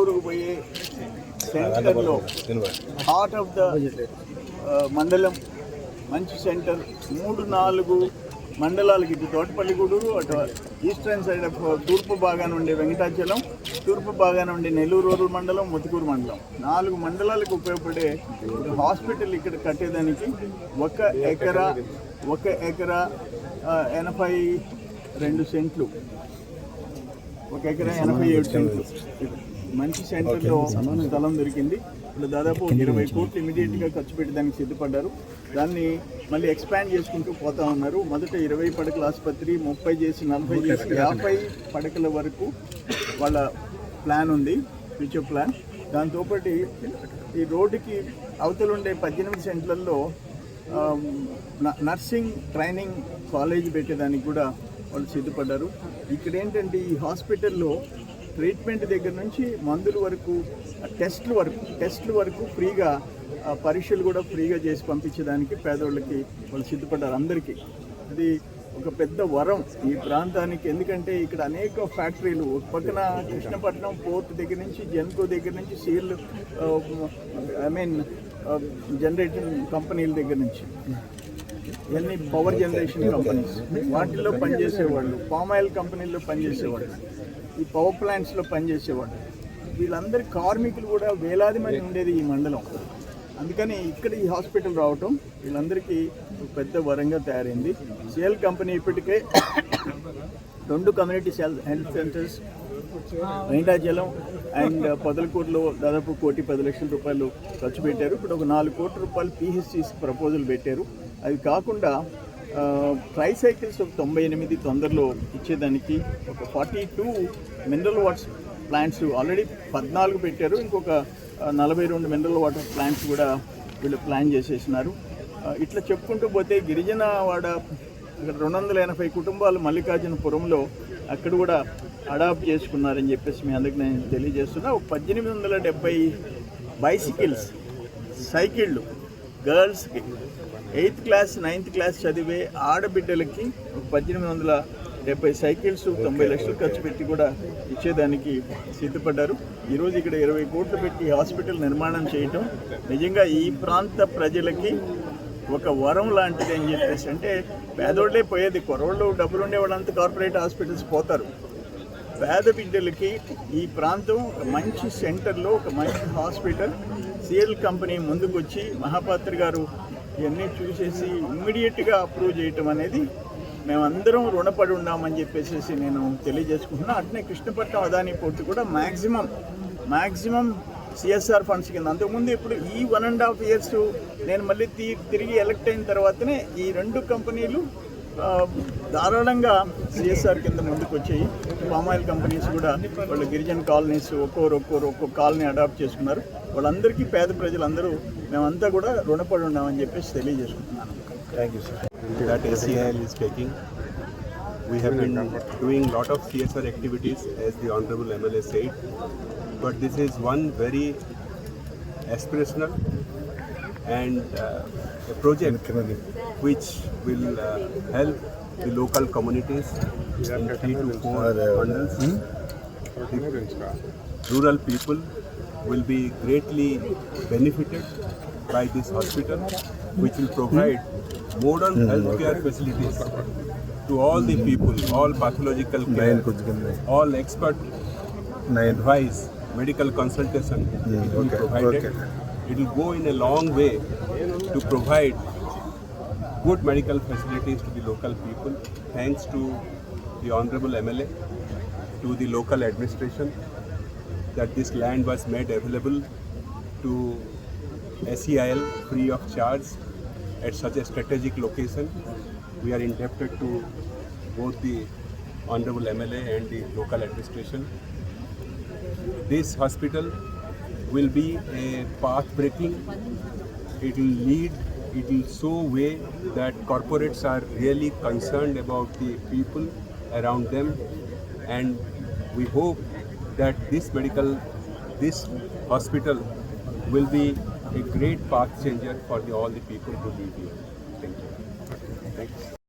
నెల్లూరుకు పోయే సెంటర్లో హార్ట్ ఆఫ్ ద మండలం, మంచి సెంటర్. 3-4 మండలాలకి, ఇటు తోటపల్లిగూడూరు, అటు ఈస్టర్న్ సైడ్ తూర్పు భాగాన ఉండే వెంకటాచలం, తూర్పు భాగాన ఉండే నెల్లూరు రూరల్ మండలం, ముతుకూరు మండలం, 4 మండలాలకు ఉపయోగపడే హాస్పిటల్ ఇక్కడ కట్టేదానికి 1 ఎకరా 82 సెంట్లు, 1 ఎకరా 87 సెంట్లు మంచి సెంటర్లో స్థలం దొరికింది. ఇప్పుడు దాదాపు 20 కోట్లు ఇమీడియట్గా ఖర్చు పెట్టి దానికి సిద్ధపడ్డారు. దాన్ని మళ్ళీ ఎక్స్పాండ్ చేసుకుంటూ పోతా ఉన్నారు. మొదట 20 పడకల ఆసుపత్రి, 30 చేసి 40 చేసి 50 పడకల వరకు వాళ్ళ ప్లాన్ ఉంది, ఫ్యూచర్ ప్లాన్. దాంతోపాటు ఈ రోడ్డుకి అవతలుండే 18 సెంట్లలో నర్సింగ్ ట్రైనింగ్ కాలేజ్ పెట్టేదానికి కూడా వాళ్ళు సిద్ధపడ్డారు. ఇక్కడ ఏంటంటే ఈ హాస్పిటల్లో ట్రీట్మెంట్ దగ్గర నుంచి మందుల వరకు, టెస్టుల వరకు ఫ్రీగా, పరీక్షలు కూడా ఫ్రీగా చేసి పంపించేదానికి పేదవాళ్ళకి వాళ్ళు సిద్ధపడ్డారు. అందరికీ అది ఒక పెద్ద వరం ఈ ప్రాంతానికి. ఎందుకంటే ఇక్కడ అనేక ఫ్యాక్టరీలు, ఒక పక్కన కృష్ణపట్నం పోర్ట్ దగ్గర నుంచి, జెన్కో దగ్గర నుంచి, సీల్ జనరేటింగ్ కంపెనీల దగ్గర నుంచి, ఇవన్నీ పవర్ జనరేషన్ కంపెనీస్, వాటిల్లో పనిచేసేవాళ్ళు, పామ్ ఆయిల్ కంపెనీల్లో పనిచేసేవాళ్ళు, ఈ పవర్ ప్లాంట్స్లో పనిచేసేవాళ్ళు, వీళ్ళందరి కార్మికులు కూడా వేలాది మంది ఉండేది ఈ మండలం. అందుకని ఇక్కడ ఈ హాస్పిటల్ రావటం వీళ్ళందరికీ పెద్ద వరంగా తయారైంది. సిఎల్ కంపెనీ ఇప్పటికే 2 community health centres Venkatachalam and పొదలకూరులో దాదాపు 1,10,00,000 రూపాయలు ఖర్చు పెట్టారు. ఇప్పుడు ఒక 4 కోట్ల రూపాయలు PHC's ప్రపోజల్ పెట్టారు. అవి కాకుండా ట్రైసైకిల్స్ ఒక 98 తొందరలో ఇచ్చేదానికి, ఒక 42 మినరల్ వాటర్ ప్లాంట్స్ ఆల్రెడీ 14 పెట్టారు. ఇంకొక 42 మినరల్ వాటర్ ప్లాంట్స్ కూడా వీళ్ళు ప్లాన్ చేసేసినారు. ఇట్లా చెప్పుకుంటూ పోతే గిరిజనవాడ ఇక్కడ 280 కుటుంబాలు మల్లికార్జునపురంలో అక్కడ కూడా అడాప్ట్ చేసుకున్నారని చెప్పేసి మీ అందరికి నేను తెలియజేస్తున్నా. 1870 బైసికిల్స్, సైకిళ్ళు గర్ల్స్కి, 8th క్లాస్ 9th క్లాస్ చదివే ఆడబిడ్డలకి 1870 సైకిల్స్ 90 లక్షలు ఖర్చు పెట్టి కూడా ఇచ్చేదానికి సిద్ధపడ్డారు. ఈరోజు ఇక్కడ 20 కోట్లు పెట్టి హాస్పిటల్ నిర్మాణం చేయటం నిజంగా ఈ ప్రాంత ప్రజలకి ఒక వరం లాంటిది అని చెప్పేసి. అంటే పేదోళ్ళే పోయేది, కొరవాళ్ళు డబ్బులు ఉండే వాళ్ళంతా కార్పొరేట్ హాస్పిటల్స్ పోతారు. పేద బిడ్డలకి ఈ ప్రాంతం ఒక మంచి సెంటర్లో ఒక మంచి హాస్పిటల్, సిఎల్ కంపెనీ ముందుకు వచ్చి మహాపాత్ర గారు ఇవన్నీ చూసేసి ఇమ్మీడియట్గా అప్రూవ్ చేయటం అనేది మేమందరం రుణపడి ఉన్నామని చెప్పేసి నేను తెలియజేసుకుంటున్నాను. అట్నే కృష్ణపట్నం అదానీ పోర్టు కూడా మ్యాక్సిమం సిఎస్ఆర్ ఫండ్స్ కింద. అంతకుముందు ఇప్పుడు ఈ 1.5 years నేను మళ్ళీ తిరిగి ఎలక్ట్ అయిన తర్వాతనే ఈ 2 కంపెనీలు ధారాళంగా సిఎస్ఆర్ కింద ముందుకు వచ్చాయి. పామ్ ఆయిల్ కంపెనీస్ కూడా వాళ్ళు గిరిజన కాలనీస్ ఒక్కో కాలనీ అడాప్ట్ చేసుకున్నారు. వాళ్ళందరికీ పేద ప్రజలందరూ మేమంతా కూడా రుణపడి ఉన్నామని చెప్పేసి తెలియజేసుకుంటున్నాను. Thank you sir. That SCIL is taking. We have been doing a lot of CSR activities, as the Honorable MLA said, but this is one very aspirational and a project which will help the local communities in 3 to 4 bundles. Rural people will be greatly benefited by this hospital, which will provide modern healthcare facilities to all the people, all pathological care, all expert advice, medical consultation will be provided. It will go in a long way to provide good medical facilities to the local people. Thanks to the Honorable MLA, to the local administration, that this land was made available to SCIL free of charge at such a strategic location. We are indebted to both the Honorable MLA and the local administration. This hospital will be a path breaking. It will show way that corporates are really concerned about the people around them, and we hope that this hospital will be a great path changer for all the people who live here. Thank you.